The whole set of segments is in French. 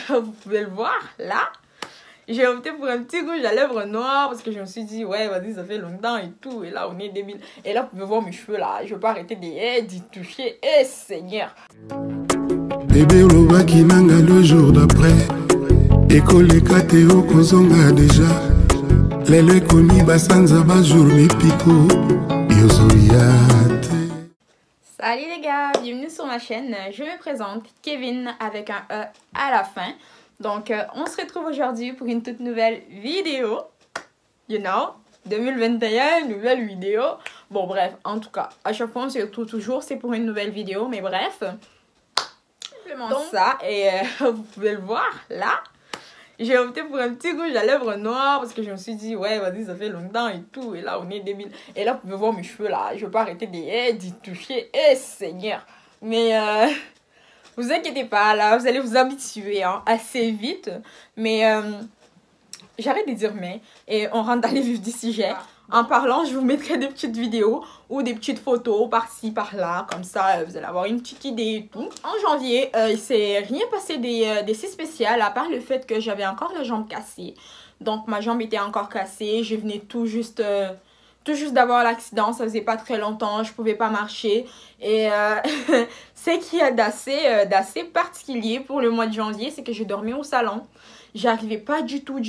Vous pouvez le voir là, j'ai opté pour un petit rouge à lèvres noir parce que je me suis dit ouais vas-y ça fait longtemps et tout, et là on est débile, et là vous pouvez voir mes cheveux là, je veux pas arrêter d'y toucher, et Seigneur. Bébé olobaki nanga le jour d'après ekoleka te okozonga déjà lelo ekomi basanza bajour mipiko yozoya te. Salut les gars, bienvenue sur ma chaîne. Je me présente, Kevin avec un E à la fin. Donc on se retrouve aujourd'hui pour une toute nouvelle vidéo. You know, 2021, nouvelle vidéo. Bon bref, en tout cas, à chaque fois on se retrouve toujours, c'est pour une nouvelle vidéo. Mais bref, donc ça, et vous pouvez le voir là. J'ai opté pour un petit rouge à lèvres noir parce que je me suis dit ouais vas-y ça fait longtemps et tout, et là on est débile, et là vous pouvez voir mes cheveux là, je veux pas arrêter d'y toucher, et Seigneur. Mais vous inquiétez pas, là vous allez vous habituer hein, assez vite. Mais j'arrête de dire mais, et on rentre dans les vifs du sujet. En parlant, je vous mettrai des petites vidéos ou des petites photos par-ci, par-là. Comme ça, vous allez avoir une petite idée et tout. En janvier, il s'est rien passé des si spécial, à part le fait que j'avais encore la jambe cassée. Donc, ma jambe était encore cassée. Je venais tout juste d'avoir l'accident. Ça faisait pas très longtemps. Je pouvais pas marcher. Et ce qui est d'assez particulier pour le mois de janvier, c'est que je dormais au salon. J'arrivais pas du tout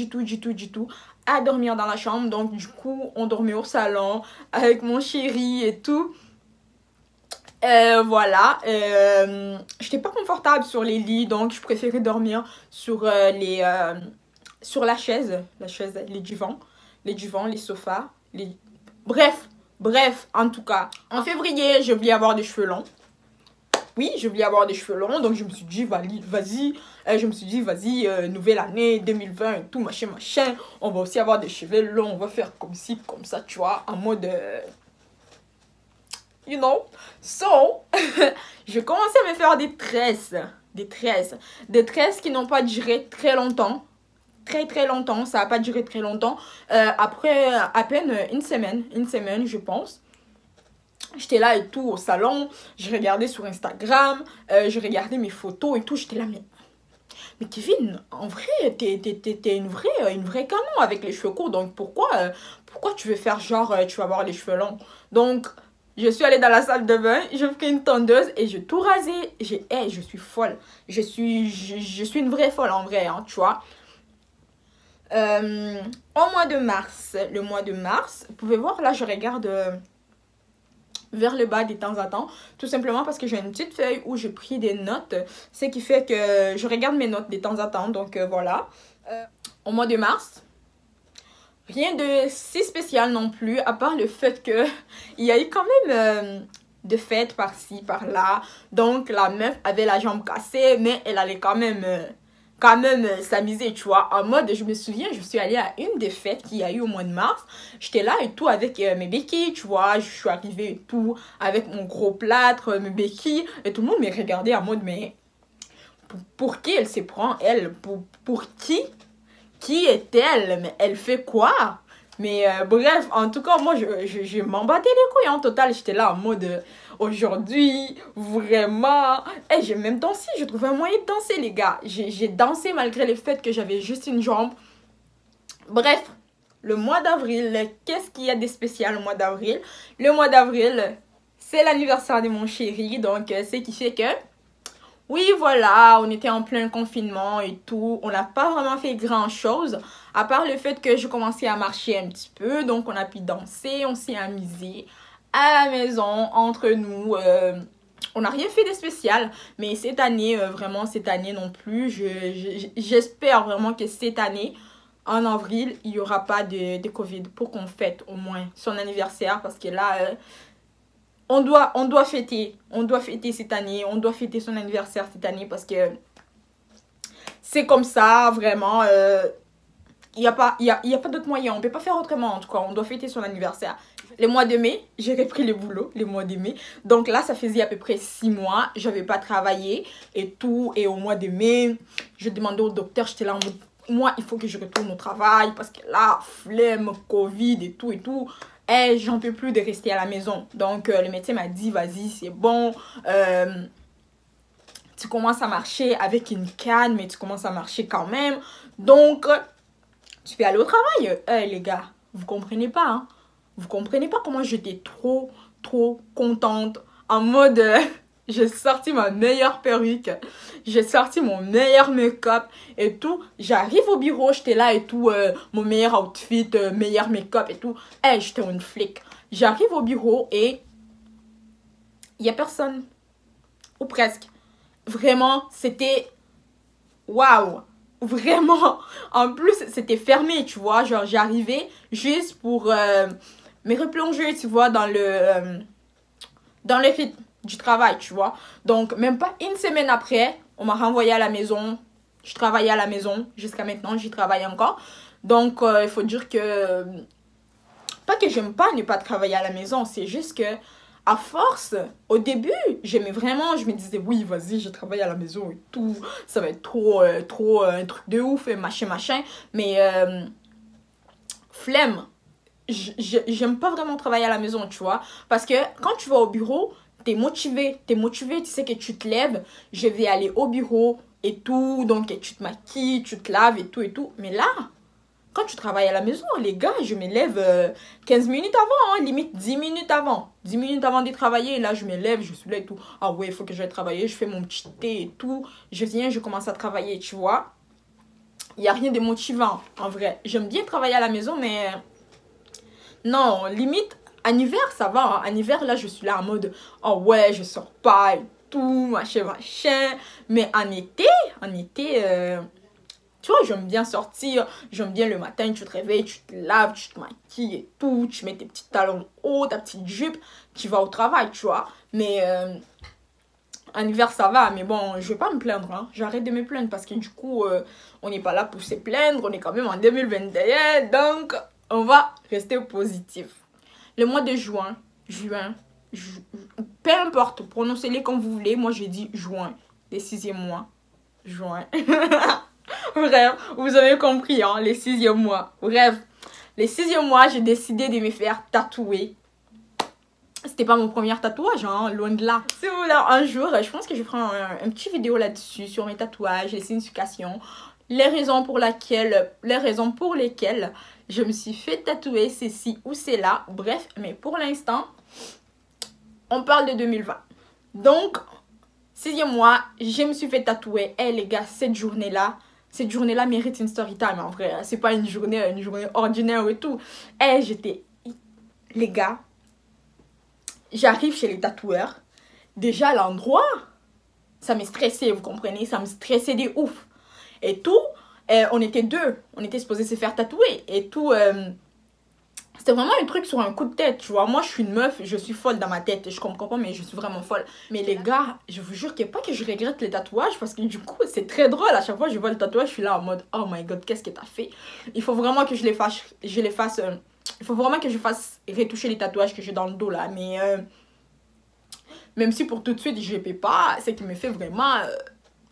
à dormir dans la chambre. Donc du coup on dormait au salon avec mon chéri et tout. Voilà, j'étais pas confortable sur les lits, donc je préférais dormir sur sur la chaise, les divans, les sofas, bref, en tout cas. En février, je voulais avoir des cheveux longs. Oui, je voulais avoir des cheveux longs, donc je me suis dit, vas-y, nouvelle année 2020 et tout, machin, on va aussi avoir des cheveux longs, on va faire comme ci, comme ça, tu vois, en mode, you know. So, je commençais à me faire des tresses qui n'ont pas duré très longtemps, très longtemps, ça n'a pas duré très longtemps, après à peine une semaine, je pense. J'étais là et tout au salon, je regardais sur Instagram, je regardais mes photos et tout, j'étais là, mais Kevin, en vrai, t'es une vraie canon avec les cheveux courts, donc pourquoi tu veux faire genre, tu vas avoir les cheveux longs? Donc, je suis allée dans la salle de bain, j'ai pris une tondeuse et j'ai tout rasé, je suis folle, je suis une vraie folle en vrai, hein, tu vois. Au mois de mars, vous pouvez voir là, je regarde vers le bas de temps en temps, tout simplement parce que j'ai une petite feuille où j'ai pris des notes, ce qui fait que je regarde mes notes de temps en temps, donc voilà. Au mois de mars, rien de si spécial non plus, à part le fait que il y a eu quand même de fêtes par-ci, par-là, donc la meuf avait la jambe cassée, mais elle allait quand même s'amuser, tu vois, en mode, je me souviens, je suis allée à une des fêtes qu'il y a eu au mois de mars, j'étais là et tout avec mes béquilles, tu vois, je suis arrivée et tout avec mon gros plâtre, mes béquilles, et tout le monde me regardait en mode, mais pour qui elle se prend, elle, pour qui est-elle, mais elle fait quoi? Mais bref, en tout cas, moi, je m'en battais les couilles en total. J'étais là en mode, aujourd'hui, vraiment. Et j'ai même dansé, je trouvais un moyen de danser, les gars. J'ai dansé malgré le fait que j'avais juste une jambe. Bref, le mois d'avril, qu'est-ce qu'il y a de spécial au mois d'avril? Le mois d'avril, c'est l'anniversaire de mon chéri, donc ce qui fait que... Oui, voilà, on était en plein confinement et tout. On n'a pas vraiment fait grand-chose, à part le fait que je commençais à marcher un petit peu. Donc, on a pu danser, on s'est amusé à la maison, entre nous. On n'a rien fait de spécial, mais cette année, vraiment, cette année non plus. J'espère vraiment que cette année, en avril, il n'y aura pas de Covid pour qu'on fête au moins son anniversaire. Parce que là... On doit fêter cette année, on doit fêter son anniversaire cette année parce que c'est comme ça, vraiment, il n'y a pas d'autre moyen, on ne peut pas faire autrement en tout cas, on doit fêter son anniversaire. Le mois de mai, j'ai repris le boulot, le mois de mai, donc là ça faisait à peu près 6 mois, je n'avais pas travaillé et tout, et au mois de mai, je demandais au docteur, j'étais là en mode, moi il faut que je retourne au travail parce que là, flemme, Covid et tout. Et j'en peux plus de rester à la maison. Donc, le médecin m'a dit, vas-y, c'est bon. tu commences à marcher avec une canne, mais tu commences à marcher quand même. Donc, tu peux aller au travail. Les gars, vous comprenez pas, hein? Vous comprenez pas comment j'étais trop contente. En mode, j'ai sorti ma meilleure perruque. J'ai sorti mon meilleur make-up et tout. J'arrive au bureau, j'étais là et tout. Mon meilleur outfit, meilleur make-up et tout. J'étais une flic. J'arrive au bureau et il y a personne. Ou presque. Vraiment, c'était... Waouh! Vraiment. En plus, c'était fermé, tu vois. Genre, j'arrivais juste pour me replonger, tu vois, dans le rythme du travail, tu vois. Donc, même pas une semaine après, on m'a renvoyé à la maison. Je travaillais à la maison. Jusqu'à maintenant, j'y travaille encore. Donc, il faut dire que... Pas que j'aime pas ne pas travailler à la maison. C'est juste que, à force, au début, j'aimais vraiment. Je me disais, oui, vas-y, je travaille à la maison et tout. Ça va être trop un truc de ouf, et machin. Mais, flemme. J'aime pas vraiment travailler à la maison, tu vois. Parce que quand tu vas au bureau, t'es motivé, tu sais que tu te lèves, je vais aller au bureau et tout, donc tu te maquilles, tu te laves et tout. Mais là, quand tu travailles à la maison, les gars, je me lève 15 minutes avant, hein, limite 10 minutes avant. 10 minutes avant de travailler, là, je me lève, je suis là et tout. Ah ouais, il faut que j'aille travailler, je fais mon petit thé et tout. Je viens, je commence à travailler, tu vois. Il n'y a rien de motivant, en vrai. J'aime bien travailler à la maison, mais... Non, limite, en hiver, ça va. Hein. En hiver, là, je suis là en mode, oh ouais, je sors pas et tout, machin. Mais en été, tu vois, j'aime bien sortir. J'aime bien le matin, tu te réveilles, tu te laves, tu te maquilles et tout. Tu mets tes petits talons hauts, ta petite jupe, tu vas au travail, tu vois. Mais en hiver, ça va. Mais bon, je vais pas me plaindre. Hein. J'arrête de me plaindre parce que du coup, on n'est pas là pour se plaindre. On est quand même en 2021. Donc, on va rester positif. Le mois de juin, peu importe, prononcez-les comme vous voulez. Moi, j'ai dit juin, les 6e mois. Juin. Bref, vous avez compris, hein, les 6e mois. Bref, les 6e mois, j'ai décidé de me faire tatouer. C'était pas mon premier tatouage, hein, loin de là. Si vous voulez, un jour, je pense que je ferai un petit vidéo là-dessus, sur mes tatouages, les significations, les raisons pour lesquelles je me suis fait tatouer ceci ou cela. Bref, mais pour l'instant, on parle de 2020. Donc, 6e mois, je me suis fait tatouer. Les gars, cette journée-là mérite une story time, en vrai. C'est pas une journée ordinaire et tout. Les gars, j'arrive chez les tatoueurs. Déjà, l'endroit, ça me stressait, vous comprenez? Ça me stressait de ouf. Et tout, on était deux. On était supposés se faire tatouer. Et tout, c'était vraiment un truc sur un coup de tête, tu vois. Moi, je suis une meuf, je suis folle dans ma tête. Je comprends pas, mais je suis vraiment folle. Mais les gars, je vous jure que pas que je regrette les tatouages. Parce que du coup, c'est très drôle. À chaque fois que je vois le tatouage, je suis là en mode, oh my god, qu'est-ce que t'as fait? Il faut vraiment que il faut vraiment que je fasse retoucher les tatouages que j'ai dans le dos, là. Mais, même si pour tout de suite, je peux pas, c'est qui me fait vraiment...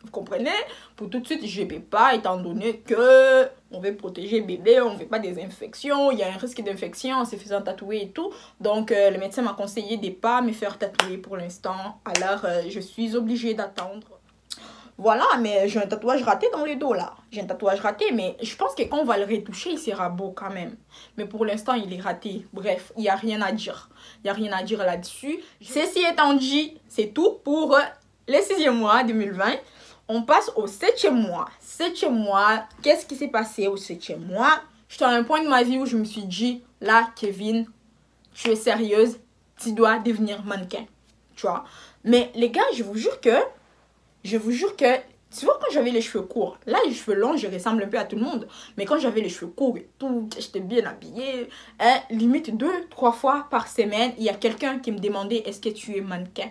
Vous comprenez? Pour tout de suite, je ne peux pas, étant donné que on veut protéger le bébé, on ne veut pas des infections, il y a un risque d'infection en se faisant tatouer et tout. Donc, le médecin m'a conseillé de ne pas me faire tatouer pour l'instant. Alors, je suis obligée d'attendre. Voilà, mais j'ai un tatouage raté dans le dos, là. J'ai un tatouage raté, mais je pense que quand on va le retoucher, il sera beau quand même. Mais pour l'instant, il est raté. Bref, il n'y a rien à dire. Il n'y a rien à dire là-dessus. Ceci étant dit, c'est tout pour les 6e mois 2020. On passe au 7e mois. 7e mois, qu'est-ce qui s'est passé au 7e mois? J'étais à un point de ma vie où je me suis dit, là, Kevin, tu es sérieuse, tu dois devenir mannequin. Tu vois? Mais les gars, je vous jure que, tu vois, quand j'avais les cheveux courts, là, les cheveux longs, je ressemble un peu à tout le monde. Mais quand j'avais les cheveux courts et tout, j'étais bien habillée, limite 2-3 fois par semaine, il y a quelqu'un qui me demandait, est-ce que tu es mannequin?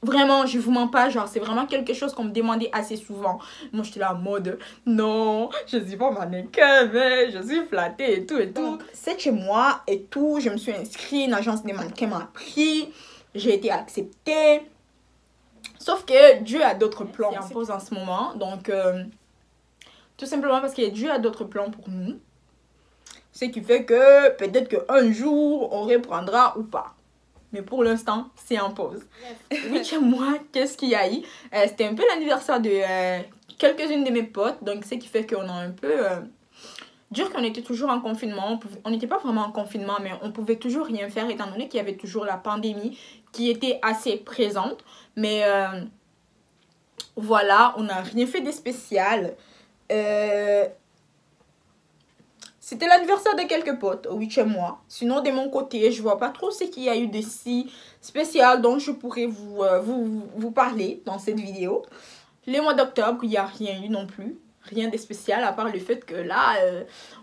Vraiment, je vous mens pas, genre, c'est vraiment quelque chose qu'on me demandait assez souvent. Moi, j'étais là en mode, non, je suis pas mannequin, mais je suis flattée et tout et tout. C'est chez moi et tout, je me suis inscrite, une agence de mannequins m'a pris, j'ai été acceptée. Sauf que Dieu a d'autres plans. C'est en pause en ce moment, donc, tout simplement parce que Dieu a d'autres plans pour nous. Ce qui fait que peut-être qu'un jour, on reprendra ou pas. mais pour l'instant, c'est en pause. 8e mois, qu'est-ce qu'il y a eu? C'était un peu l'anniversaire de quelques-unes de mes potes, donc ce qui fait qu'on a un peu... dire qu'on était toujours en confinement, on n'était pas vraiment en confinement, mais on pouvait toujours rien faire étant donné qu'il y avait toujours la pandémie qui était assez présente. Mais voilà, on n'a rien fait de spécial. C'était l'anniversaire de quelques potes au 8e mois. Sinon, de mon côté, je vois pas trop ce qu'il y a eu de si spécial dont je pourrais vous parler dans cette vidéo. Les mois d'octobre, il n'y a rien eu non plus. Rien de spécial à part le fait que là,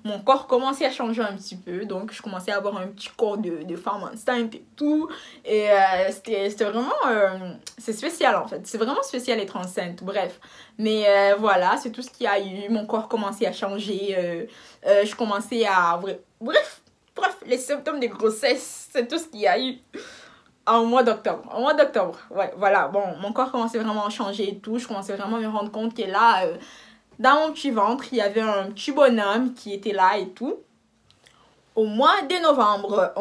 mon corps commençait à changer un petit peu. Donc, je commençais à avoir un petit corps de femme enceinte et tout. Et c'était vraiment... c'est spécial en fait. C'est vraiment spécial d'être enceinte. Bref. Mais voilà, c'est tout ce qu'il y a eu. Mon corps commençait à changer. Je commençais à... Bref, les symptômes de grossesse, c'est tout ce qu'il y a eu. Au mois d'octobre. Au mois d'octobre. Ouais, voilà. Bon, mon corps commençait vraiment à changer et tout. Je commençais vraiment à me rendre compte que là... dans mon petit ventre, il y avait un petit bonhomme qui était là et tout. Au mois de novembre,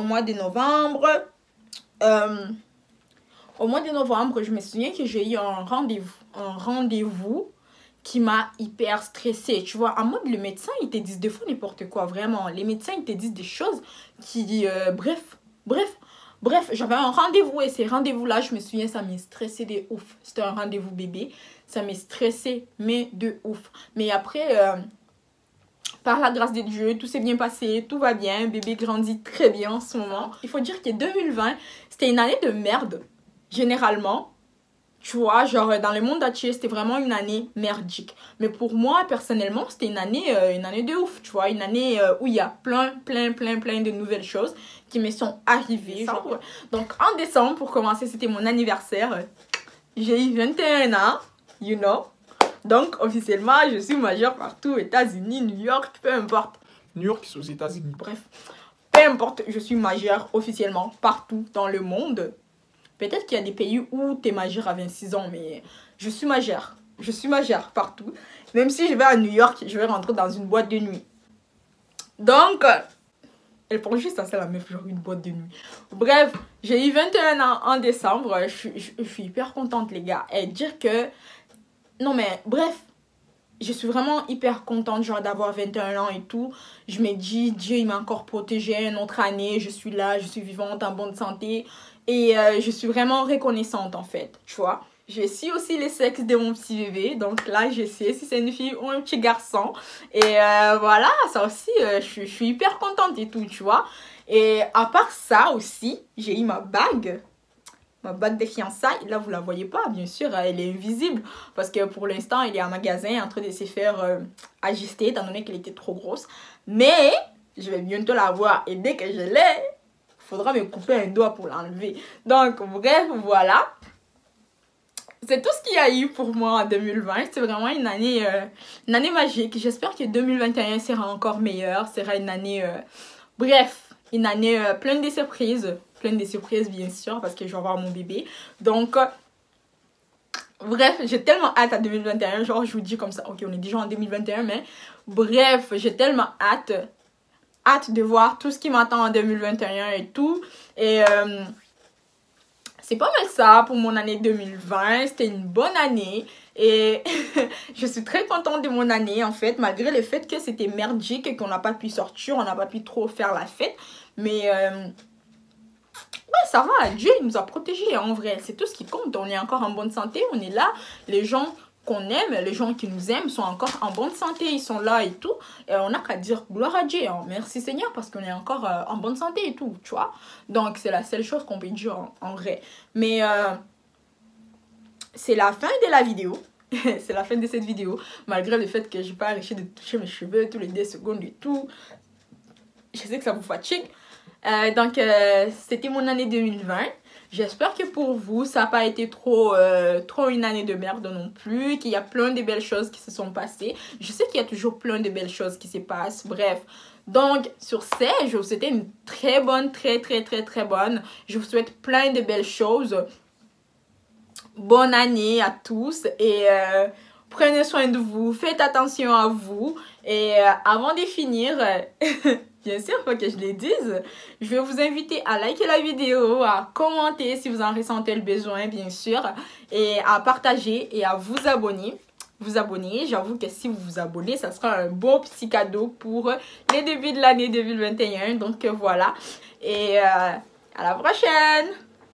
je me souviens que j'ai eu un rendez-vous qui m'a hyper stressée. Tu vois, en mode, le médecin, il te dit des fois n'importe quoi, vraiment. Les médecins, ils te disent des choses qui... Bref, j'avais un rendez-vous et ces rendez-vous-là, je me souviens, ça m'a stressé de ouf. C'était un rendez-vous bébé. Ça m'a stressé, mais de ouf. Mais après, par la grâce de Dieu, tout s'est bien passé, tout va bien. Bébé grandit très bien en ce moment. Il faut dire que 2020, c'était une année de merde, généralement. Tu vois, genre dans le monde entier, c'était vraiment une année merdique. Mais pour moi, personnellement, c'était une année de ouf, tu vois. Une année où il y a plein de nouvelles choses qui me sont arrivées. Genre. Donc en décembre, pour commencer, c'était mon anniversaire. J'ai eu 21 ans, you know. Donc officiellement, je suis majeure partout, États-Unis, New York, peu importe. New York, c'est aux États-Unis, bref. Peu importe, je suis majeure officiellement partout dans le monde. Peut-être qu'il y a des pays où tu es majeure à 26 ans, mais je suis majeure. Je suis majeure partout. Même si je vais à New York, je vais rentrer dans une boîte de nuit. Donc, elle prend juste à ça la meuf, genre une boîte de nuit. Bref, j'ai eu 21 ans en décembre. Je suis hyper contente, les gars. Et dire que... Non, mais bref, je suis vraiment hyper contente genre d'avoir 21 ans et tout. Je me dis, Dieu, il m'a encore protégée une autre année. Je suis là, je suis vivante, en bonne santé. Et je suis vraiment reconnaissante en fait, tu vois. Je sais aussi le sexe de mon petit bébé. Donc là, je sais si c'est une fille ou un petit garçon. Et voilà, ça aussi, je suis hyper contente et tout, tu vois. Et à part ça aussi, j'ai eu ma bague. Ma bague de fiançailles. Là, vous la voyez pas, bien sûr. Elle est invisible. Parce que pour l'instant, elle est en magasin en train de se faire ajuster, étant donné qu'elle était trop grosse. Mais, je vais bientôt la voir. Et dès que je l'ai... faudra me couper un doigt pour l'enlever. Donc, bref, voilà. C'est tout ce qu'il y a eu pour moi en 2020. C'est vraiment une année magique. J'espère que 2021 sera encore meilleur. Sera une année... bref, une année pleine de surprises. Pleine de surprises, bien sûr, parce que je vais avoir mon bébé. Donc, bref, j'ai tellement hâte à 2021. Genre, je vous dis comme ça. Ok, on est déjà en 2021, mais... bref, j'ai tellement hâte de voir tout ce qui m'attend en 2021 et tout. Et c'est pas mal ça pour mon année 2020. C'était une bonne année. Et je suis très contente de mon année en fait. Malgré le fait que c'était merdique et qu'on n'a pas pu sortir. On n'a pas pu trop faire la fête. Mais ouais, ça va. Dieu il nous a protégés en vrai. C'est tout ce qui compte. On est encore en bonne santé. On est là. Les gens... qu'on aime, les gens qui nous aiment sont encore en bonne santé, ils sont là et tout. Et on n'a qu'à dire gloire à Dieu, hein. Merci Seigneur parce qu'on est encore en bonne santé et tout, tu vois. Donc c'est la seule chose qu'on peut dire en vrai. Mais c'est la fin de la vidéo. C'est la fin de cette vidéo. Malgré le fait que je n'ai pas arrêté de toucher mes cheveux tous les 2 secondes et tout. Je sais que ça vous fatigue. Donc c'était mon année 2020. J'espère que pour vous, ça n'a pas été trop une année de merde non plus, qu'il y a plein de belles choses qui se sont passées. Je sais qu'il y a toujours plein de belles choses qui se passent, bref. Donc, sur ce, je vous souhaite une très bonne, très bonne. Je vous souhaite plein de belles choses. Bonne année à tous et prenez soin de vous, faites attention à vous. Et avant de finir... bien sûr, faut que je les dise. Je vais vous inviter à liker la vidéo, à commenter si vous en ressentez le besoin, bien sûr, et à partager et à vous abonner. J'avoue que si vous vous abonnez, ça sera un beau petit cadeau pour les débuts de l'année 2021. Donc voilà, et à la prochaine!